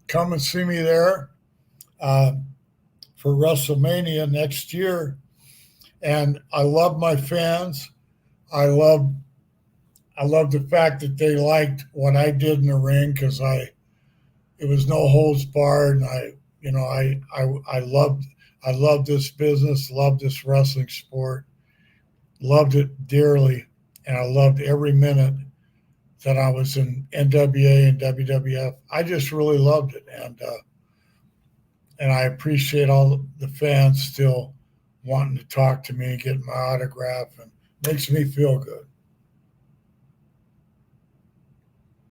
Come and see me there for WrestleMania next year. And I love my fans. I love the fact that they liked what I did in the ring because it was no holds barred, and I loved this business, loved this wrestling sport, loved it dearly, and I loved every minute that I was in NWA and WWF. I just really loved it, and I appreciate all the fans still wanting to talk to me, get my autograph, and makes me feel good.